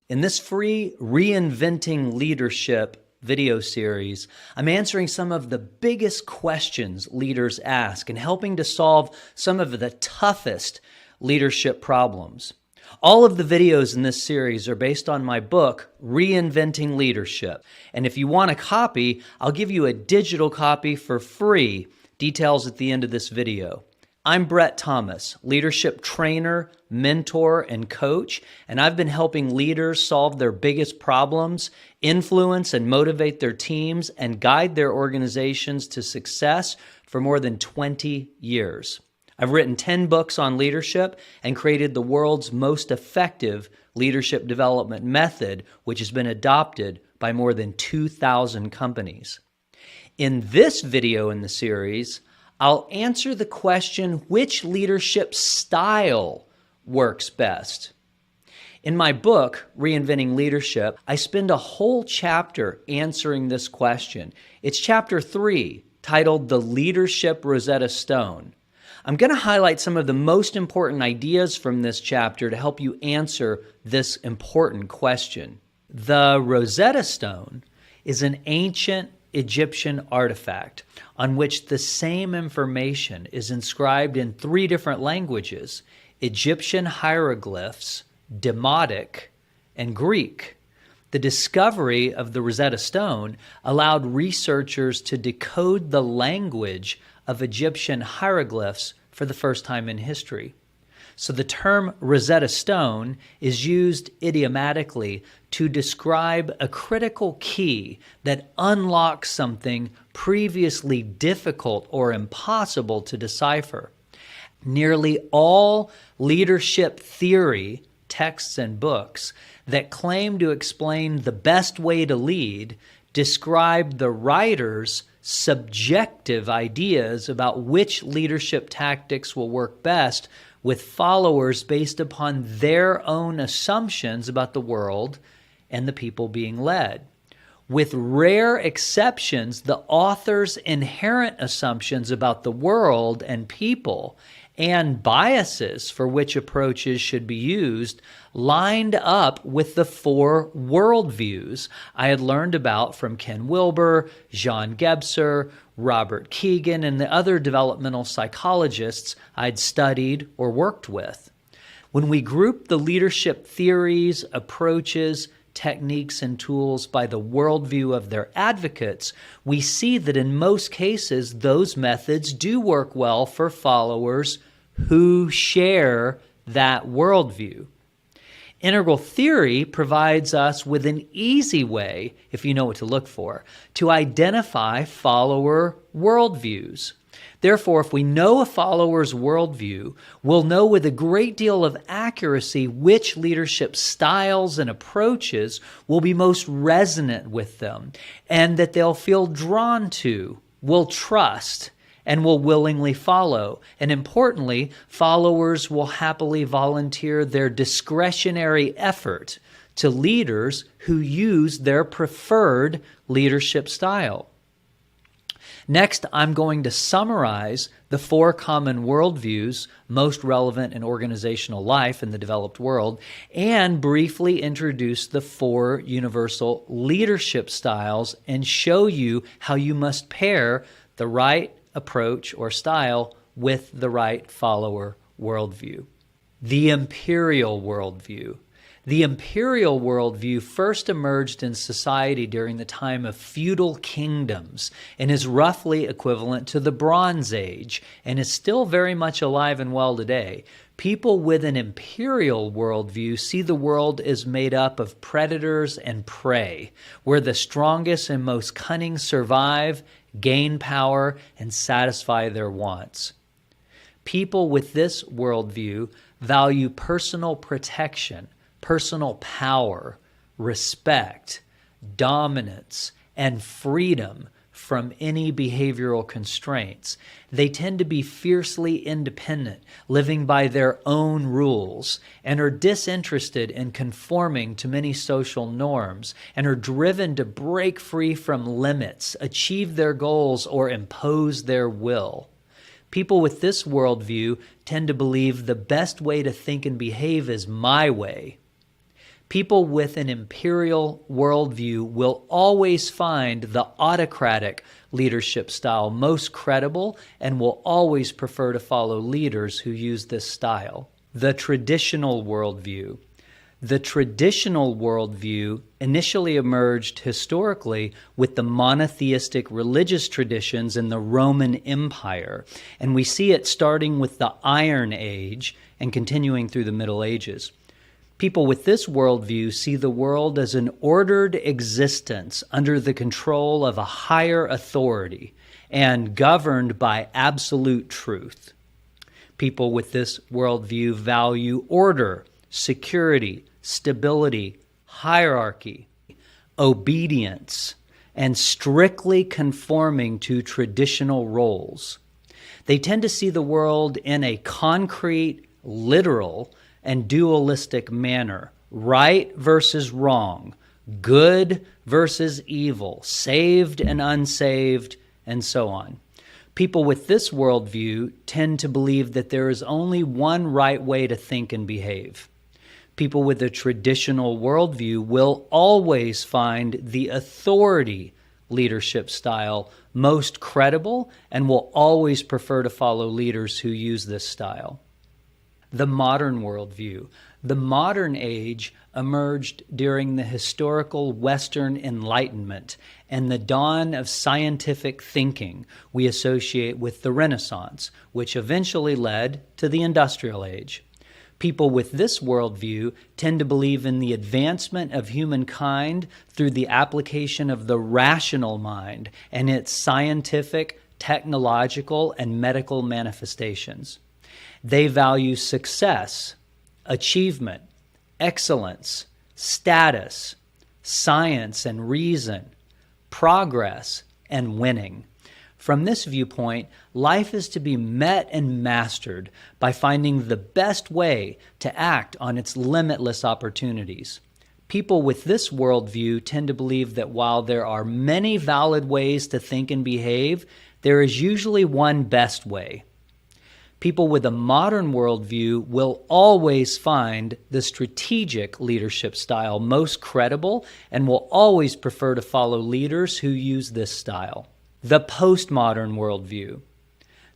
In this free Reinventing Leadership video series, I'm answering some of the biggest questions leaders ask and helping to solve some of the toughest leadership problems. All of the videos in this series are based on my book, Reinventing Leadership. And if you want a copy, I'll give you a digital copy for free. Details at the end of this video. I'm Brett Thomas, leadership trainer, mentor, and coach, and I've been helping leaders solve their biggest problems, influence and motivate their teams, and guide their organizations to success for more than 20 years. I've written 10 books on leadership and created the world's most effective leadership development method, which has been adopted by more than 2,000 companies. In this video in the series, I'll answer the question, which leadership style works best? In my book, Reinventing Leadership, I spend a whole chapter answering this question. It's chapter 3, titled The Leadership Rosetta Stone. I'm going to highlight some of the most important ideas from this chapter to help you answer this important question. The Rosetta Stone is an ancient Egyptian artifact on which the same information is inscribed in 3 different languages: Egyptian hieroglyphs, Demotic, and Greek. The discovery of the Rosetta Stone allowed researchers to decode the language of Egyptian hieroglyphs for the first time in history. So the term Rosetta Stone is used idiomatically to describe a critical key that unlocks something previously difficult or impossible to decipher. Nearly all leadership theory texts and books that claim to explain the best way to lead describe the writer's subjective ideas about which leadership tactics will work best with followers based upon their own assumptions about the world and the people being led. With rare exceptions, the author's inherent assumptions about the world and people and biases for which approaches should be used lined up with the 4 worldviews I had learned about from Ken Wilber, John Gebser, Robert Keegan, and the other developmental psychologists I'd studied or worked with. When we group the leadership theories, approaches, techniques, and tools by the worldview of their advocates, we see that in most cases, those methods do work well for followers who share that worldview. Integral theory provides us with an easy way, if you know what to look for, to identify follower worldviews. Therefore, if we know a follower's worldview, we'll know with a great deal of accuracy which leadership styles and approaches will be most resonant with them and that they'll feel drawn to, will trust, and will willingly follow. And importantly, followers will happily volunteer their discretionary effort to leaders who use their preferred leadership style. Next, I'm going to summarize the 4 common worldviews most relevant in organizational life in the developed world and briefly introduce the 4 universal leadership styles and show you how you must pair the right approach or style with the right follower worldview. The imperial worldview. The imperial worldview first emerged in society during the time of feudal kingdoms and is roughly equivalent to the Bronze Age and is still very much alive and well today. People with an imperial worldview see the world as made up of predators and prey, where the strongest and most cunning survive, gain power, and satisfy their wants. People with this worldview value personal protection, personal power, respect, dominance, and freedom from any behavioral constraints. They tend to be fiercely independent, living by their own rules, and are disinterested in conforming to many social norms, and are driven to break free from limits, achieve their goals, or impose their will. People with this worldview tend to believe the best way to think and behave is my way. People with an imperial worldview will always find the autocratic leadership style most credible and will always prefer to follow leaders who use this style. The traditional worldview. The traditional worldview initially emerged historically with the monotheistic religious traditions in the Roman Empire, and we see it starting with the Iron Age and continuing through the Middle Ages. People with this worldview see the world as an ordered existence under the control of a higher authority and governed by absolute truth. People with this worldview value order, security, stability, hierarchy, obedience, and strictly conforming to traditional roles. They tend to see the world in a concrete, literal, and dualistic manner, right versus wrong, good versus evil, saved and unsaved, and so on. People with this worldview tend to believe that there is only one right way to think and behave. People with a traditional worldview will always find the authority leadership style most credible and will always prefer to follow leaders who use this style. The modern worldview. The modern age emerged during the historical Western Enlightenment and the dawn of scientific thinking we associate with the Renaissance, which eventually led to the Industrial Age. People with this worldview tend to believe in the advancement of humankind through the application of the rational mind and its scientific, technological, and medical manifestations. They value success, achievement, excellence, status, science and reason, progress, and winning. From this viewpoint, life is to be met and mastered by finding the best way to act on its limitless opportunities. People with this worldview tend to believe that while there are many valid ways to think and behave, there is usually one best way. People with a modern worldview will always find the strategic leadership style most credible and will always prefer to follow leaders who use this style. The postmodern worldview.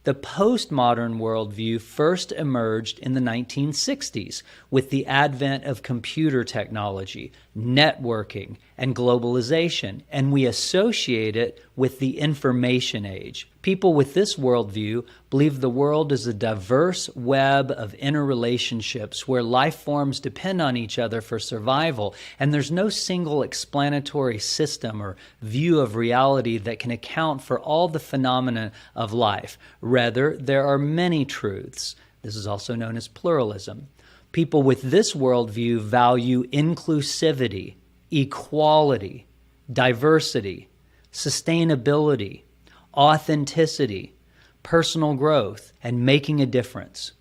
The postmodern worldview first emerged in the 1960s with the advent of computer technology, networking, and globalization, and we associate it with the information age. People with this worldview believe the world is a diverse web of interrelationships where life forms depend on each other for survival, and there's no single explanatory system or view of reality that can account for all the phenomena of life. Rather, there are many truths. This is also known as pluralism. People with this worldview value inclusivity, equality, diversity, sustainability, authenticity, personal growth, and making a difference.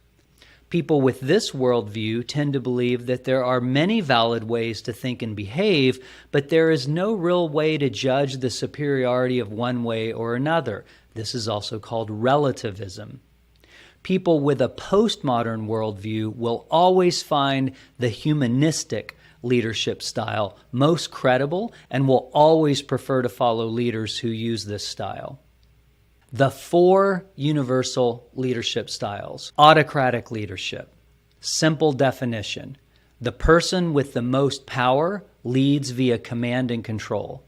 People with this worldview tend to believe that there are many valid ways to think and behave, but there is no real way to judge the superiority of one way or another. This is also called relativism. People with a postmodern worldview will always find the humanistic leadership style most credible and will always prefer to follow leaders who use this style. The 4 universal leadership styles. Autocratic leadership. Simple definition. The person with the most power leads via command and control.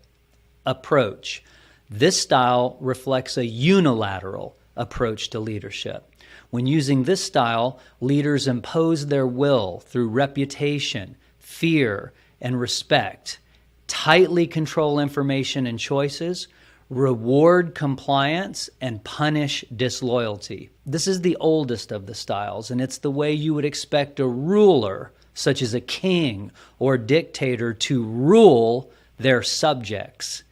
Approach. This style reflects a unilateral approach to leadership. When using this style, leaders impose their will through reputation, fear, and respect, tightly control information and choices, reward compliance, and punish disloyalty. This is the oldest of the styles, and it's the way you would expect a ruler, such as a king or dictator, to rule their subjects.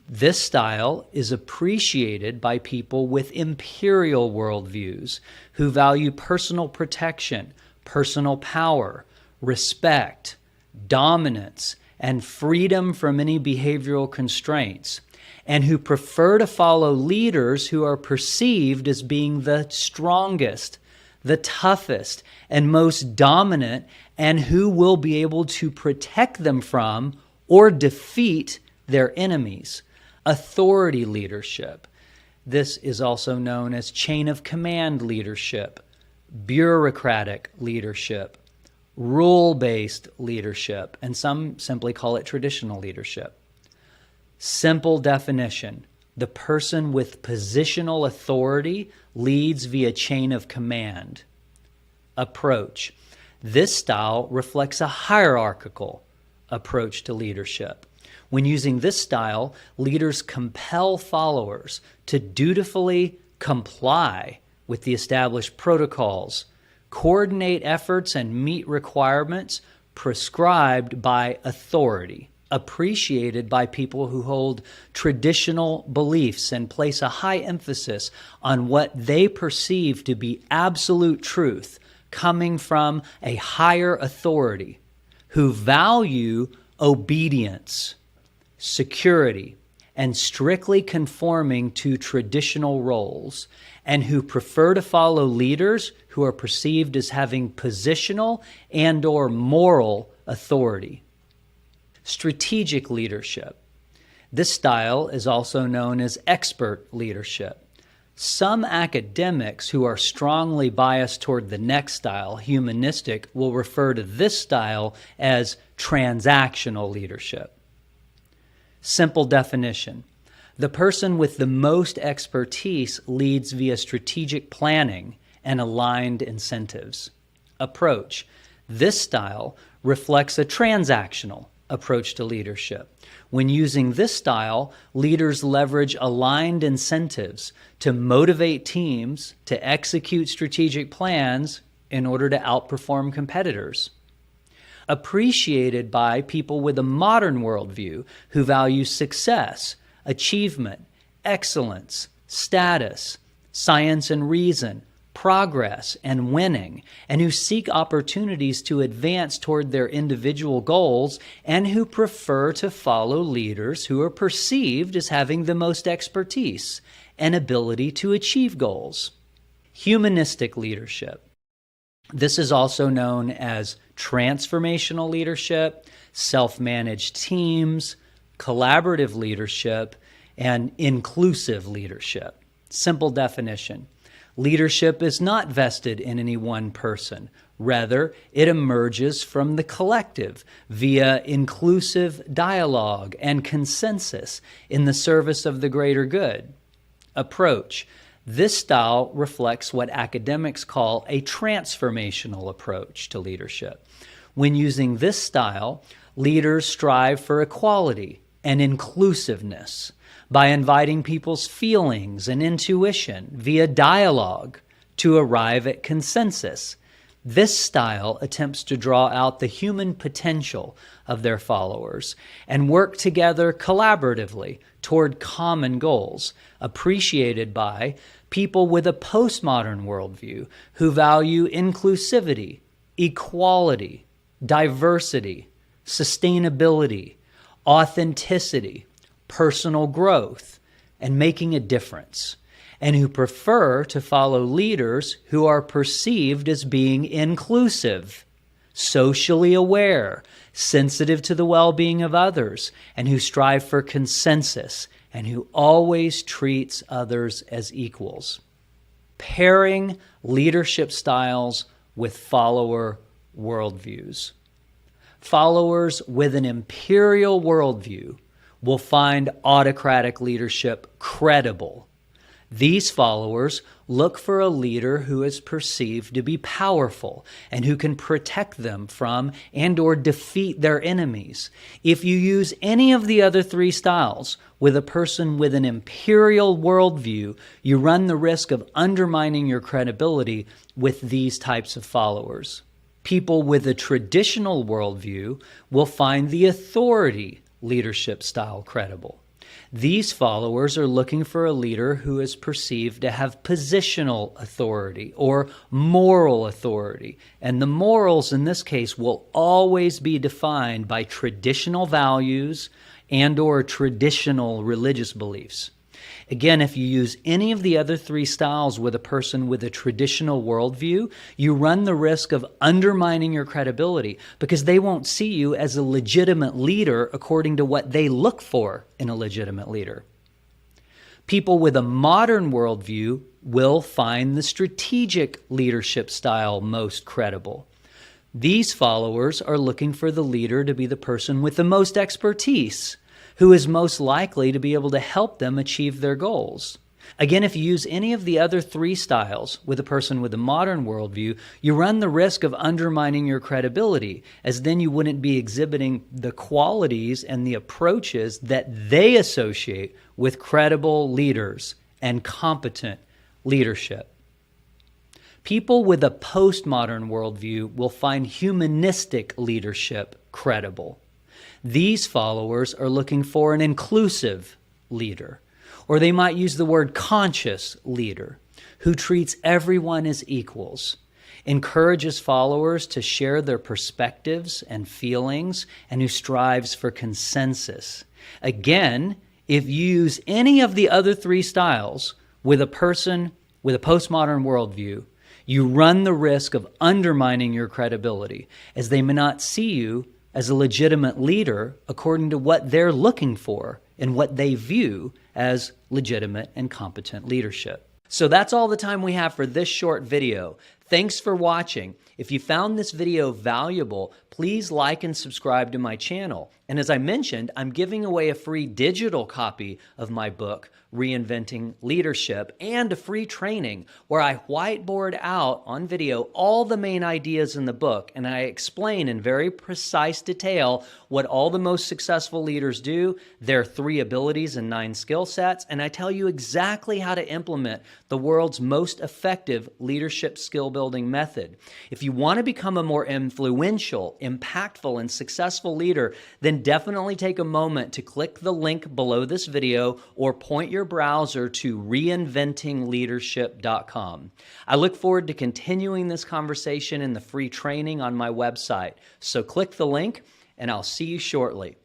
This style is appreciated by people with imperial worldviews who value personal protection, personal power, respect, dominance, and freedom from any behavioral constraints, and who prefer to follow leaders who are perceived as being the strongest, the toughest and most dominant, and who will be able to protect them from or defeat their enemies. Authority leadership. This is also known as chain of command leadership, bureaucratic leadership, rule-based leadership, and some simply call it traditional leadership. Simple definition: the person with positional authority leads via chain of command. Approach. This style reflects a hierarchical approach to leadership. When using this style, leaders compel followers to dutifully comply with the established protocols, coordinate efforts, and meet requirements prescribed by authority, appreciated by people who hold traditional beliefs and place a high emphasis on what they perceive to be absolute truth coming from a higher authority, who value obedience, security, and strictly conforming to traditional roles, and who prefer to follow leaders who are perceived as having positional and/or moral authority. Strategic leadership. This style is also known as expert leadership. Some academics who are strongly biased toward the next style, humanistic, will refer to this style as transactional leadership. Simple definition: the person with the most expertise leads via strategic planning and aligned incentives. Approach. This style reflects a transactional approach to leadership. When using this style, leaders leverage aligned incentives to motivate teams to execute strategic plans in order to outperform competitors. Appreciated by people with a modern worldview who value success, achievement, excellence, status, science and reason, progress, and winning, and who seek opportunities to advance toward their individual goals, and who prefer to follow leaders who are perceived as having the most expertise and ability to achieve goals. Humanistic leadership. This is also known as transformational leadership, self-managed teams, collaborative leadership, and inclusive leadership. Simple definition: leadership is not vested in any one person. Rather, it emerges from the collective via inclusive dialogue and consensus in the service of the greater good. Approach. This style reflects what academics call a transformational approach to leadership. When using this style, leaders strive for equality and inclusiveness by inviting people's feelings and intuition via dialogue to arrive at consensus. This style attempts to draw out the human potential of their followers and work together collaboratively toward common goals, appreciated by people with a postmodern worldview who value inclusivity, equality, diversity, sustainability, authenticity, personal growth, and making a difference, and who prefer to follow leaders who are perceived as being inclusive, socially aware, sensitive to the well-being of others, and who strive for consensus, and who always treats others as equals. Pairing leadership styles with follower worldviews. Followers with an imperial worldview will find autocratic leadership credible. These followers look for a leader who is perceived to be powerful and who can protect them from and/or defeat their enemies. If you use any of the other three styles with a person with an imperial worldview, you run the risk of undermining your credibility with these types of followers. People with a traditional worldview will find the authority leadership style credible. These followers are looking for a leader who is perceived to have positional authority or moral authority, and the morals in this case will always be defined by traditional values and/or traditional religious beliefs. Again, if you use any of the other three styles with a person with a traditional worldview, you run the risk of undermining your credibility because they won't see you as a legitimate leader according to what they look for in a legitimate leader. People with a modern worldview will find the strategic leadership style most credible. These followers are looking for the leader to be the person with the most expertise, who is most likely to be able to help them achieve their goals. Again, if you use any of the other three styles with a person with a modern worldview, you run the risk of undermining your credibility, as then you wouldn't be exhibiting the qualities and the approaches that they associate with credible leaders and competent leadership. People with a postmodern worldview will find humanistic leadership credible. These followers are looking for an inclusive leader, or they might use the word conscious leader, who treats everyone as equals, encourages followers to share their perspectives and feelings, and who strives for consensus. Again, if you use any of the other three styles with a person with a postmodern worldview, you run the risk of undermining your credibility, as they may not see you as a legitimate leader according to what they're looking for and what they view as legitimate and competent leadership. So that's all the time we have for this short video. Thanks for watching. If you found this video valuable, please like and subscribe to my channel. And as I mentioned, I'm giving away a free digital copy of my book, Reinventing Leadership, and a free training where I whiteboard out on video all the main ideas in the book, and I explain in very precise detail what all the most successful leaders do, their 3 abilities and 9 skill sets, and I tell you exactly how to implement the world's most effective leadership skill building method. If you want to become a more influential, impactful, and successful leader, then definitely take a moment to click the link below this video or point your browser to reinventingleadership.com. I look forward to continuing this conversation in the free training on my website. So click the link and I'll see you shortly.